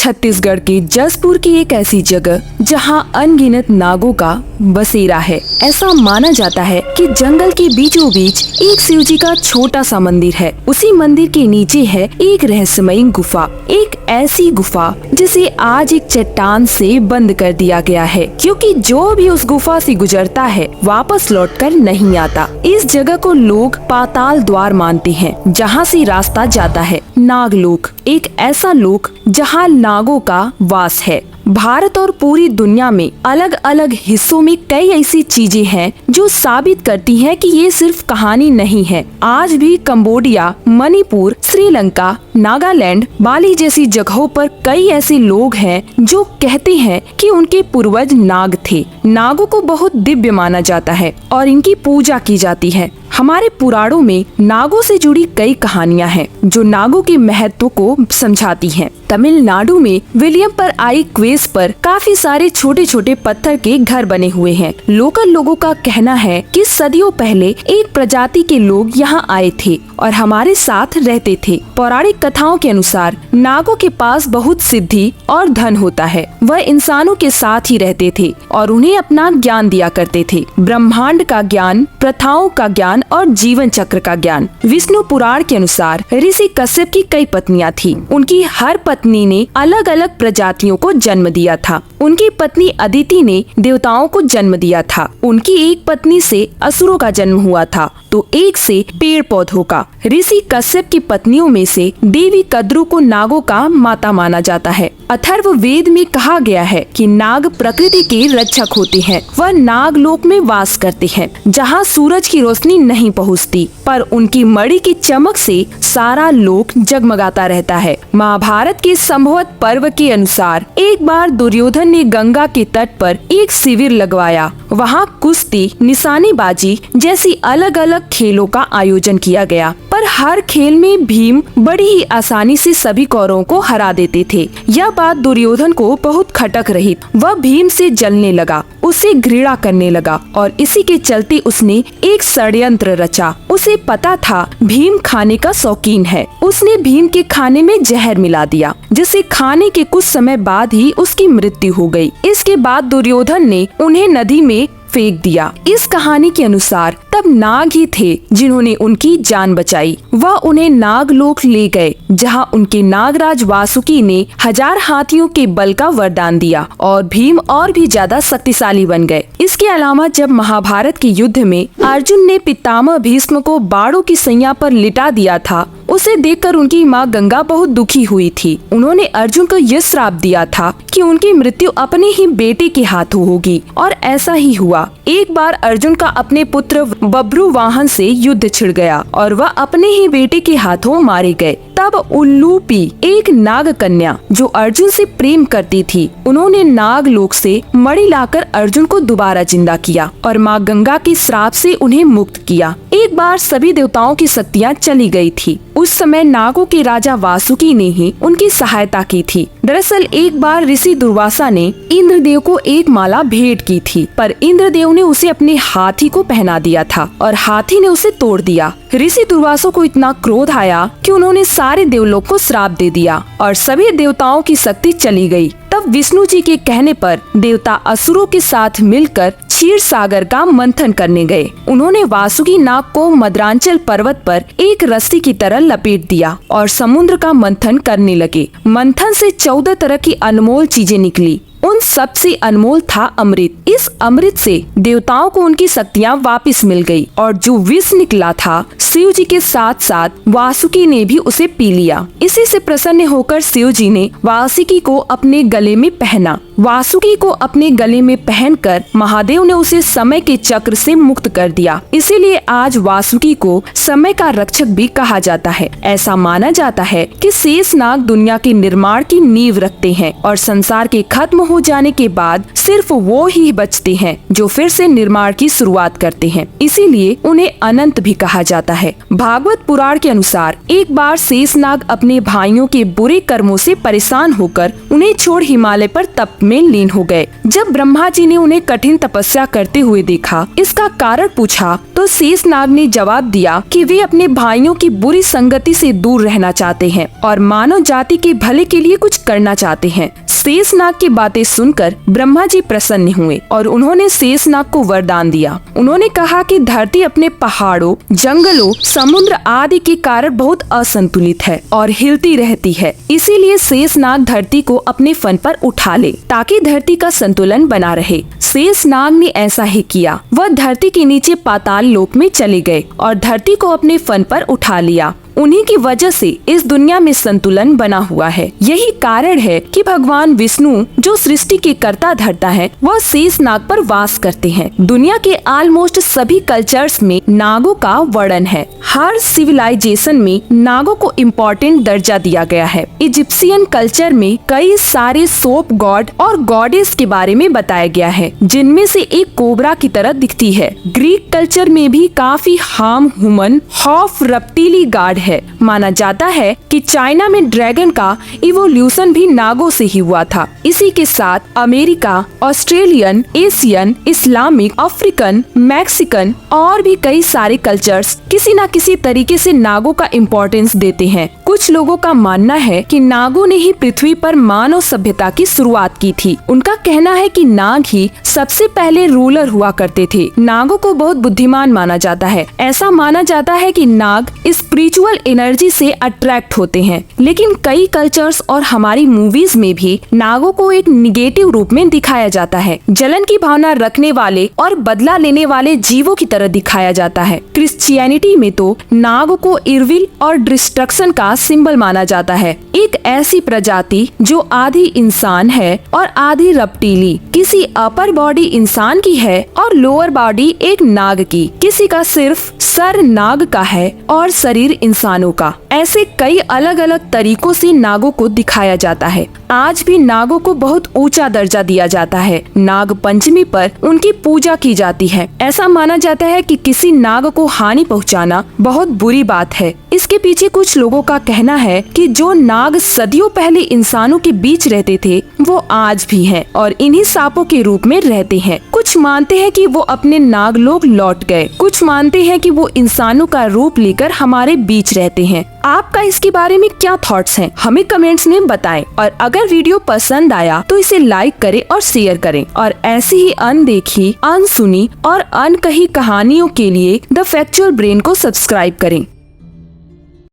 छत्तीसगढ़ के जसपुर की एक ऐसी जगह जहां अनगिनत नागों का बसेरा है। ऐसा माना जाता है कि जंगल के बीचों बीच एक शिव जी का छोटा सा मंदिर है। उसी मंदिर के नीचे है एक रहस्यमयी गुफा, एक ऐसी गुफा जिसे आज एक चट्टान से बंद कर दिया गया है, क्योंकि जो भी उस गुफा से गुजरता है वापस लौटकर नहीं आता। इस जगह को लोग पाताल द्वार मानते हैं, जहाँ से रास्ता जाता है नागलोक, एक ऐसा लोक जहाँ नागों का वास है। भारत और पूरी दुनिया में अलग अलग हिस्सों में कई ऐसी चीजें हैं जो साबित करती हैं कि ये सिर्फ कहानी नहीं है। आज भी कंबोडिया, मणिपुर, श्रीलंका, नागालैंड, बाली जैसी जगहों पर कई ऐसे लोग हैं जो कहते हैं कि उनके पूर्वज नाग थे। नागों को बहुत दिव्य माना जाता है और इनकी पूजा की जाती है। हमारे पुराणों में नागों से जुड़ी कई कहानियां हैं जो नागों के महत्व को समझाती हैं। तमिलनाडु में विलियम पर आई क्वेस पर काफी सारे छोटे छोटे पत्थर के घर बने हुए हैं। लोकल लोगों का कहना है कि सदियों पहले एक प्रजाति के लोग यहाँ आए थे और हमारे साथ रहते थे। पौराणिक कथाओं के अनुसार नागों के पास बहुत सिद्धि और धन होता है। वह इंसानों के साथ ही रहते थे और उन्हें अपना ज्ञान दिया करते थे, ब्रह्मांड का ज्ञान, प्रथाओं का ज्ञान और जीवन चक्र का ज्ञान। विष्णु पुराण के अनुसार ऋषि कश्यप की कई पत्नियां थी। उनकी हर पत्नी ने अलग अलग प्रजातियों को जन्म दिया था। उनकी पत्नी अदिति ने देवताओं को जन्म दिया था। उनकी एक पत्नी से असुरों का जन्म हुआ था तो एक से पेड़ पौधों का। ऋषि कश्यप की पत्नियों में से देवी कद्रू को नागों का माता माना जाता है। अथर्व वेद में कहा गया है कि नाग प्रकृति के रक्षक होते हैं। वह नागलोक में वास करते हैं जहाँ सूरज की रोशनी नहीं पहुँचती, पर उनकी मणि की चमक से सारा लोक जगमगाता रहता है। महाभारत के संभवत पर्व के अनुसार एक बार दुर्योधन ने गंगा के तट पर एक शिविर लगवाया। वहाँ कुश्ती, निशानेबाजी जैसी अलग अलग खेलों का आयोजन किया गया, पर हर खेल में भीम बड़ी ही आसानी से सभी कौरवों को हरा देते थे। यह बात दुर्योधन को बहुत खटक रही। वह भीम से जलने लगा, उसे घृणा करने लगा और इसी के चलते उसने एक षड्यंत्र रचा। उसे पता था भीम खाने का शौकीन है। उसने भीम के खाने में जहर मिला दिया, जिसे खाने के कुछ समय बाद ही उसकी मृत्यु हो गई। इसके बाद दुर्योधन ने उन्हें नदी में फेंक दिया। इस कहानी के अनुसार तब नाग ही थे जिन्होंने उनकी जान बचाई। वह उन्हें नागलोक ले गए, जहां उनके नागराज वासुकी ने 1000 हाथियों के बल का वरदान दिया और भीम और भी ज्यादा शक्तिशाली बन गए। इसके अलावा जब महाभारत के युद्ध में अर्जुन ने पितामह भीष्म को बाणों की सैया पर लिटा दिया था, उसे देखकर उनकी माँ गंगा बहुत दुखी हुई थी। उन्होंने अर्जुन को यह श्राप दिया था कि उनकी मृत्यु अपने ही बेटे के हाथों होगी और ऐसा ही हुआ। एक बार अर्जुन का अपने पुत्र बब्रुवाहन से युद्ध छिड़ गया और वह अपने ही बेटे के हाथों मारे गए। तब उल्लूपी, एक नाग कन्या जो अर्जुन से प्रेम करती थी, उन्होंने नागलोक से मणि लाकर अर्जुन को दोबारा जिंदा किया और माँ गंगा के श्राप से उन्हें मुक्त किया। एक बार सभी देवताओं की शक्तियाँ चली गई थी। उस समय नागों के राजा वासुकी ने ही उनकी सहायता की थी। दरअसल एक बार ऋषि दुर्वासा ने इंद्रदेव को एक माला भेंट की थी, पर इंद्रदेव ने उसे अपने हाथी को पहना दिया था और हाथी ने उसे तोड़ दिया। ऋषि दुर्वासा को इतना क्रोध आया कि उन्होंने सारे देवलोक को श्राप दे दिया और सभी देवताओं की शक्ति चली गई। तब विष्णु जी के कहने पर देवता असुरों के साथ मिलकर क्षीर सागर का मंथन करने गए। उन्होंने वासुकी नाग को मद्रांचल पर्वत पर एक रस्सी की तरह लपेट दिया और समुद्र का मंथन करने लगे। मंथन से 14 तरह की अनमोल चीजें निकली। उन सबसे अनमोल था अमृत। इस अमृत से देवताओं को उनकी शक्तियाँ वापस मिल गई और जो विष निकला था, शिव जी के साथ साथ वासुकी ने भी उसे पी लिया। इसी से प्रसन्न होकर शिव जी ने वासुकी को अपने गले में पहना। वासुकी को अपने गले में पहनकर महादेव ने उसे समय के चक्र से मुक्त कर दिया। इसीलिए आज वासुकी को समय का रक्षक भी कहा जाता है। ऐसा माना जाता है कि शेषनाग दुनिया के निर्माण की नींव रखते हैं और संसार के खत्म हो जाने के बाद सिर्फ वो ही बचते हैं जो फिर से निर्माण की शुरुआत करते हैं। इसीलिए उन्हें अनंत भी कहा जाता है। भागवत पुराण के अनुसार एक बार शेषनाग अपने भाइयों के बुरे कर्मों से परेशान होकर उन्हें छोड़ हिमालय पर तप में लीन हो गए। जब ब्रह्मा जी ने उन्हें कठिन तपस्या करते हुए देखा, इसका कारण पूछा, तो शेषनाग ने जवाब दिया कि वे अपने भाइयों की बुरी संगति से दूर रहना चाहते हैं और मानव जाति के भले के लिए कुछ करना चाहते हैं। शेषनाग की बातें सुनकर ब्रह्मा जी प्रसन्न हुए और उन्होंने शेषनाग को वरदान दिया। उन्होंने कहा कि धरती अपने पहाड़ों, जंगलों, समुद्र आदि के कारण बहुत असंतुलित है और हिलती रहती है, इसीलिए शेषनाग धरती को अपने फन पर उठा ले ताकि धरती का संतुलन बना रहे। शेषनाग ने ऐसा ही किया। वह धरती के नीचे पाताल लोक में चले गए और धरती को अपने फन पर उठा लिया। उन्हीं की वजह से इस दुनिया में संतुलन बना हुआ है। यही कारण है कि भगवान विष्णु जो सृष्टि के कर्ता धर्ता है, वह शेषनाग पर वास करते हैं। दुनिया के ऑलमोस्ट सभी कल्चर्स में नागों का वर्णन है। हर सिविलाइजेशन में नागों को इम्पोर्टेंट दर्जा दिया गया है। इजिप्शियन कल्चर में कई सारे सोप गॉड और गॉडेस के बारे में बताया गया है, जिनमें से एक कोबरा की तरह दिखती है। ग्रीक कल्चर में भी काफी हार्म ह्यूमन हॉफ रप्टिली गार्ड है। माना जाता है कि चाइना में ड्रैगन का इवोल्यूशन भी नागों से ही हुआ था। इसी के साथ America, Australian, Asian, Islamic, African, Mexican और भी कई सारे कल्चर्स किसी न किसी तरीके से नागों का इम्पोर्टेंस देते हैं। कुछ लोगों का मानना है कि नागों ने ही पृथ्वी पर मानव सभ्यता की शुरुआत की थी। उनका कहना है कि नाग ही सबसे पहले रूलर हुआ करते थे। नागों को बहुत बुद्धिमान माना जाता है। ऐसा माना जाता है कि नाग स्पिरिचुअल एनर्जी से अट्रैक्ट होते हैं। लेकिन कई कल्चर्स और हमारी मूवीज में भी नागों को एक निगेटिव रूप में दिखाया जाता है। जलन की भावना रखने वाले और बदला लेने वाले जीवों की तरह दिखाया जाता है। क्रिश्चियनिटी में तो नागों को इविल और डिस्ट्रक्शन का सिंबल माना जाता है। एक ऐसी प्रजाति जो आधी इंसान है और आधी रप्टिली, किसी अपर बॉडी इंसान की है और लोअर बॉडी एक नाग की, किसी का सिर्फ सर नाग का है और शरीर इंसानों का। ऐसे कई अलग अलग तरीकों से नागों को दिखाया जाता है। आज भी नागों को बहुत ऊंचा दर्जा दिया जाता है। नाग पंचमी पर उनकी पूजा की जाती है। ऐसा माना जाता है कि किसी नाग को हानि पहुंचाना बहुत बुरी बात है। इसके पीछे कुछ लोगों का कहना है कि जो नाग सदियों पहले इंसानों के बीच रहते थे, वो आज भी हैं और इन्हीं सांपों के रूप में रहते हैं। कुछ मानते हैं कि वो अपने नागलोक लौट गए। कुछ मानते हैं कि वो इंसानों का रूप लेकर हमारे बीच रहते हैं। आपका इसके बारे में क्या थॉट्स हैं? हमें कमेंट्स में बताएं। और अगर वीडियो पसंद आया तो इसे लाइक करें और शेयर करें। और ऐसी ही अनदेखी, अनसुनी और अनकही कहानियों के लिए द फैक्चुअल ब्रेन को सब्सक्राइब करें।